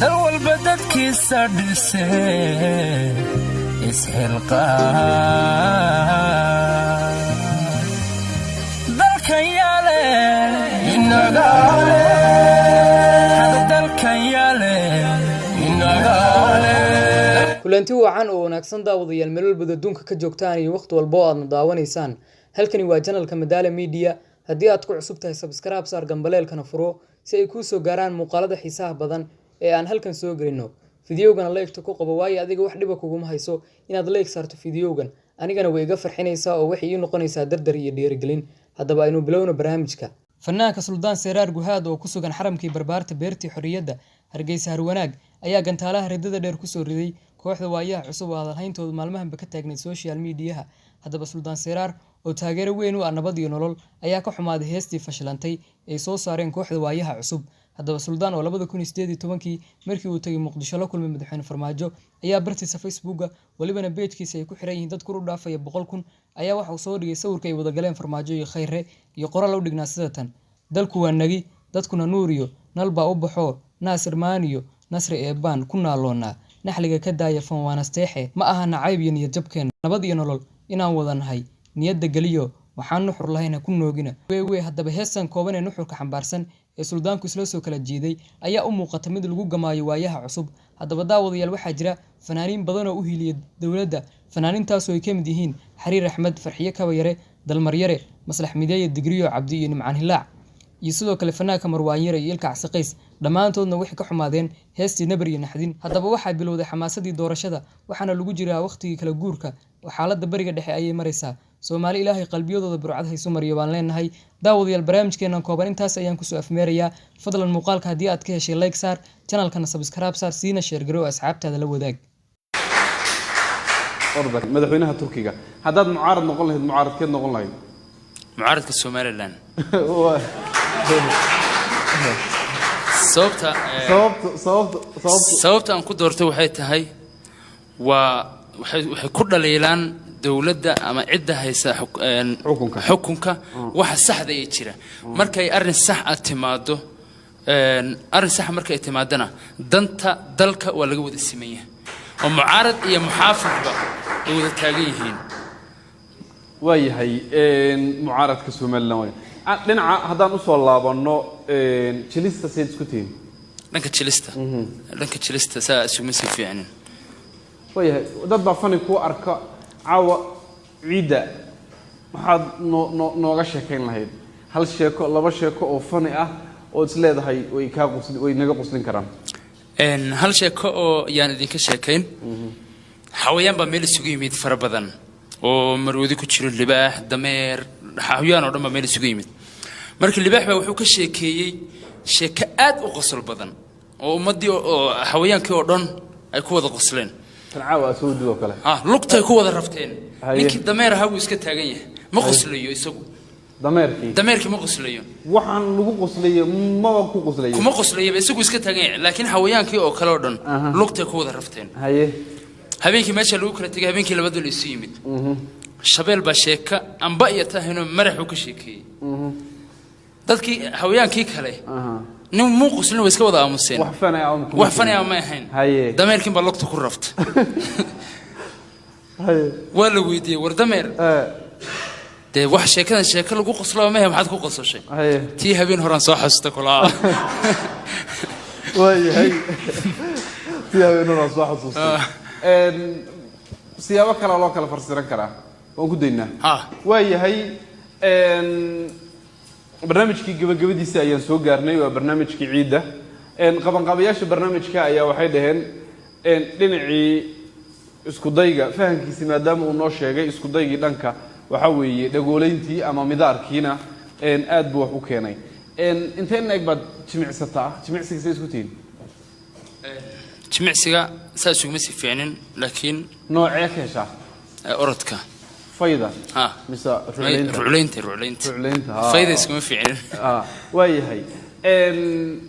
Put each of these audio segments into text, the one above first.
أول بدت كيسة دسي إسحلقا ذلك يالي إنغالي هذا ذلك يالي إنغالي kulanti wacan oo wanaagsan daawadayaal meel walba adduunka ka joogtaan iyo waqti walba aad daawaneysaan halkani waa channelka Madala Media haddii aad ku cusub tahay subscribe saar gambaleelkana furo si ay ku soo gaaraan muuqaalada xiisaha badan ee aan halkan soo gelino fiidiyoogana like ku qabo waayo adiga wax dhiba kugu ma hayso inaad like saarto fiidiyoogan anigana way iga farxinaysaa oo waxay ii noqonaysaa dardar iyo dhiirigelin haddaba aynu bilowno barnaamijka fanaanka Suldaan Seraar Guhaad oo ku sugan xaramkii barbaarta beertii xorriyadda Hargeysa Harwanaag ayaa gantaalaha ridada dheer ku soo riday kooxda waayaha cusub oo hadalhayntooda maalmahanba ka taagnay social media haddaba Suldaan Seraar oo taageero weyn u ah nabad iyo nolol ayaa ka xumaaday heestii fashilantay ay soo saareen kooxda waayaha cusub haddaba Suldaan oo 2018 markii uu tagay Muqdisho la kulmay madaxweyne Farmaajo ayaa bartiisa Facebook walibana page-kiisa ay ku xiran yihiin dad ku dhaafaya 100,000 ayaa waxa uu soo dhigay sawirka ay wada galeen Farmaajo iyo Khayre iyo qoraal u dhignaa sida tan dalku waa nagi dadkuna nuuriyo nalba u baxo Naasir Maaniyo Nasri Eebaan ku naaloona naxliga ka daaya fanwaanasteexe ma aha nacayb iyo niyad jabkeen nabad iyo nolol inaan wadanahay niyadda galiyo waxaan nuxur lahayn ku noogina way haddaba heesan kooban ee nuxurka xambaarsan ee Suldaanku isla soo kala jeeday ayaa u muuqata mid lagu gamaayo waayaha cusub haddaba daawadayaal waxaa jira fanaaniin badan oo u hiiliyay dawladda fanaaniintaas oo ay ka mid yihiin Xariir Axmed Farxiye Kabayare Dalmaryare Maslax Mideeye Digriyo Cabdi iyo Nimcaan Hilaac iyo sidoo kale fanaanka Marwaan Yare iyo Ilka Casaqays dhamaantoodna waxay ka xumaadeen heestii nabar iyo naxdin haddaba waxaa bilowday xamaasadii doorashada waxaana lagu jiraa waqtigii kala guurka xaaladda bariga dhexe ayay maraysaa Soomaali Ilaahay qalbiyadooda burcad hayso mariyo baan leenahay daawadayaal barnaamijkeena kooban intaas ayaan ku soo afmeerayaa fadlan muuqaalka haddii aad ka heshay like saar channelkana subscribe saar siina share garow asxaabtaada la wadaag ordag madaxweynaha Turkiga haddaad mucaarad noqon lahayd mucaaradkeed noqon lahayd mucaaradka Somaliland sababta aan ku doortay waxay tahay waxay ku dhaleelaan dawladda ama cidda haysa xukunka waxa saxda ay jira markay arrin sax ah timaado arrin sax markay timaadana danta dalka waa laga wada simeeyaa oo mucaarad iyo muxaafidba ay wada taagan yihiin waayahay mucaaradka Somaliland dhinaca haddaan u soo laabano jilista sida isku tiin dhanka jilista saa isugu si fiican waayahay dad baa fani ku arka caawa ciida waxaad nooga sheekayn lahayd hal sheeko laba sheeko oo fani ah oo is leedahay way naga quslin karaan hal sheeko oo yaan idinka sheekayn xawayaan baa meel isugu yimid fara badan oo marwadi ku jiro libaax dameer xawayaan oo dhan baa meel isugu yimid markii libaax baa wuxuu ka sheekeeyay sheeko aad u qosol badan oo ummadii oo xawayaankii oo dhan ay ku wada qosleen caawa soo duubo kale lugtay ku wada rafteen ninkii dameer ahaa uu iska taagan yahay ma qoslayo isagu dameerkii ma qoslayo waxaan lagu qoslayo ma ku qoslayo kuma qoslayo isagu iska taagan yahay laakiin xawayaankii oo kale oo dhan lugtay ku wada rafteen habeenkii meesha lagu kala tagay habeenkii labadu la isu yimid shabeel baa sheeka amba iyo tahayno maraxu ka sheekeeyay dadkii xawayaankii kale nin muu qoslin way iska wada aamuseen wax fanay ma ahayn dameerkii baa lugta ku raftay waa la weydiiyay war dameer dee wax sheekadan sheeka lagu qoslo ma ahayn maxaad ku qososhay tii habeen horaan soo xasuusta kulaa waayahay tii habeen horaan soo xasuustay siyaabo kale loo kala farsiran karaa waan ku daynaa waayahay barnaamijkii gabagabadiisa ayaan soo gaarnay waa barnaamijkii ciida qabanqaabayaasha barnaamijka ayaa waxay dhaheen dhinacii isku dayga fahankiisa maadaama uu noo sheegay isku daygii dhanka waxa weeye dhagooleyntii ama midaarkiina aad buu wax u keenay inteen eeg baad jimicsataa jimicsiga say isku tihiin jimicsiga saa isuguma si fiicnin laakiin noocee ka heshaa orodka fayda misa rucleynta fayda iskuma fiicnin waayahay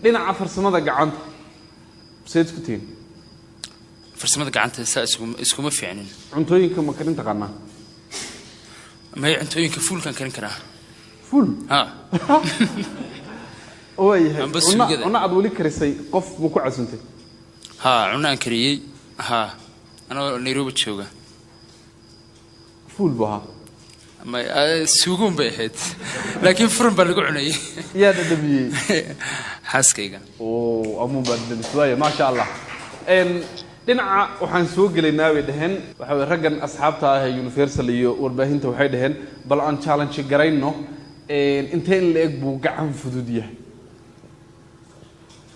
dhinaca farsamada gacanta say isku tihiin farsamada gacanta saa iskuma fiicnin cuntooyinka ma karin taqaanaa ما يعنتوينك فول كان كرا فول ها ويه أنا أدولي كريسي قف مكوع سنتي ها عنا كريي ها أنا نيروبي تشوجا فول بها ما سوقون بيحد لكن فرن بلقعني يا دبي حاسكيجا أو أمو بدل شوية ما شاء الله إن dhinaca waxaan soo gelaynaa way dhahan waxa way raggan asxaabta ah ee universal iyo warbaahinta waxay dhahan bal aan challenge garayno inteen la eg buu gacan fudud yahay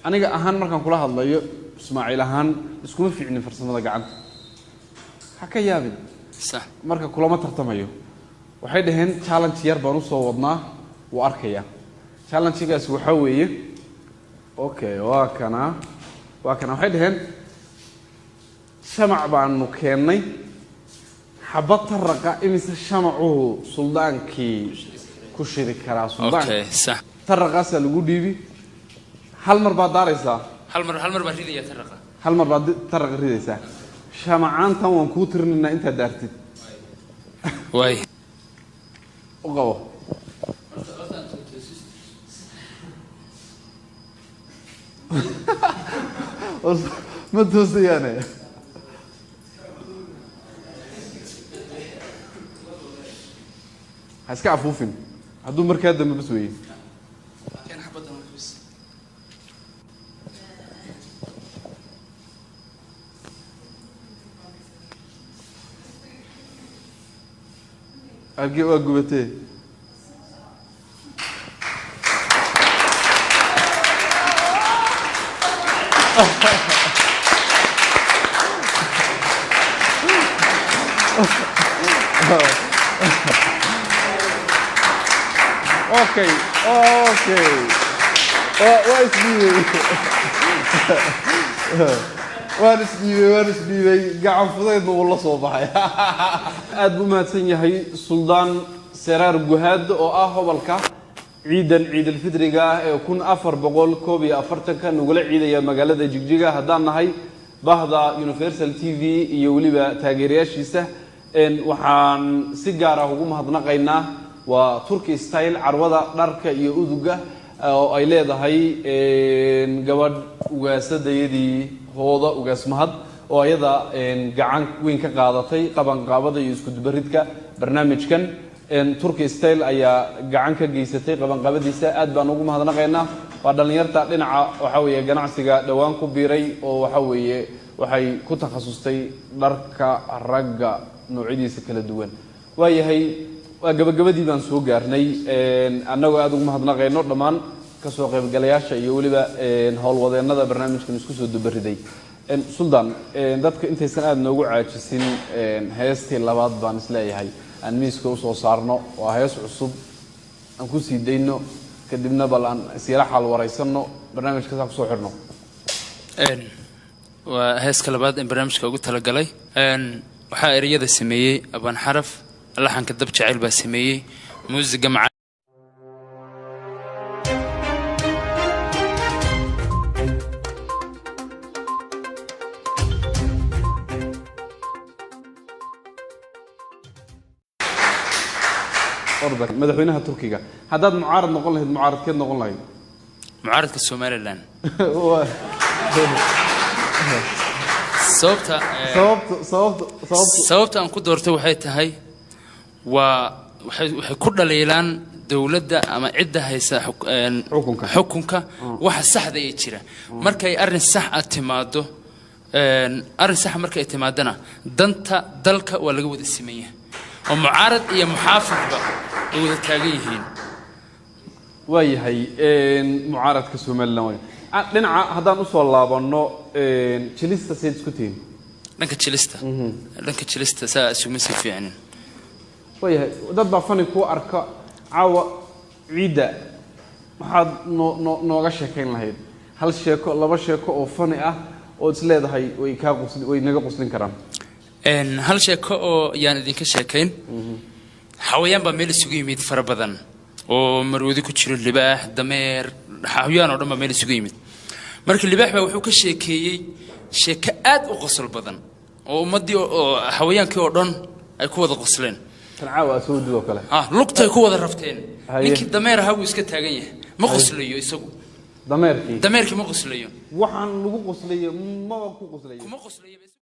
aniga ahaan markaan kula hadlayo Ismaaciil ahaan iskuma fiicnin farsamada gacanta ha ka yaabin صح marka kulama tartamayo waxay dhahan challenge yar baan u soo wadnaa wuu arkaya challenge-gaas waxa weeye okay waa kana waxay dhahan شمع بانو كيني حبط الرقا إمس شمعه سلطان كي كشري كرا سلطان أوكي صح ترقا سالقو ديبي هل مر بعد داريسا هل مر بعد ريدي ترقا هل مر بعد ترقا ريديسا شمعان تاوان كوترن إن أنت دارتي واي وقوه ما توصي يعني هسكع عفوفين هدو مركز دم بسوي كان حبطنا بس أجي وأجوبتي اوكي وارسبي قاعد فضيت والله صوبحي aad buu mahadsan yahay suldaan seraar guhaad oo ah hobalka ciid al-fidriga ee 1441 ka nugula ciidaya magaalada Jigjiga hadaan nahay bahda Universal TV iyo waliba taageerayaashiisa waxaan si gaar ah ugu mahadnaqaynaa waa Turkey style carwada dharka iyo uduga oo ay leedahay gabadh ugaasadayadii hooda ugaas mahad oo ayada gacan weyn ka qaadatay qabanqaabada iyo isku dubaridka barnaamijkan Turkey style ayaa gacan ka geysatay qabanqaabadiisa aad baan ugu mahadnaqaynaa waa dhalinyarta dhinaca waxa weeye ganacsiga dhawaan ku biiray oo waxa weeye waxay ku takhasustay dharka ragga noocyadiisa kala duwan waayahay waa gabagabadii baan soo gaarnay annagoo aad ugu mahadnaqayno dhammaan ka soo qaybgalayaasha iyo waliba howlwadeennada barnaamijkan isku soo dubariday suldaan dadka intaysan aad noogu caajisin heestii labaad baan isleeyahay aan miiska u soo saarno waa hees cusub aan ku sii dayno kadibna bal aan isla xal wareysano barnaamijka sax soo xirno waa heeska labaad in barnaamijka ugu talagalay waxa eriyada sameeyay abaan xaraf laxanka dab jacayl baa sameeyay muusiga maca madaxweynaha Turkiga hadaad mucaarad noqon lahayd mucaaradkeed noqon lahayd mucaaradka Somaliland sababta aan ku doortay waxay tahay waxay ku dhaleelaan dawladda ama cidda haysa xukunka waxa saxda ay jira markay arrin sax ah timaado arrin sax markay timaadana danta dalka waa laga wada simeeyaa oo mucaarad iyo muxaafidba ay wada taagan yihiin waayahay mucaaradka Somaliland dhinaca hadaan u soo laabano jilista sayd isku tiin dhanka jilista saa isugu si fiican waayahay dad baa fani ku arka caawa ciida maxaad nooga sheekayn lahayd hal sheeko laba sheeko oo fani ah oo isleedahay way naga qoslin karaan hal sheeko oo yaan idinka sheekayn xawayaan baa meel isugu yimid fara badan oo marwadi ku jiro libaax dameer xawayaan oo dhan baa meel isugu yimid markii libaax baa wuxuu ka sheekeeyay sheeko aad u qosol badan oo ummadii oo xawayaankii oo dhan ay ku wada qosleen tanaawa soo duwa kale lugtay ku wada rafteen ninkii dameer ahaa uu iska taagan yahay ma qoslayo isagu dameerkii dameerkii ma qoslayo waxaan lagu qoslayo ma ku qoslayo kuma qoslayo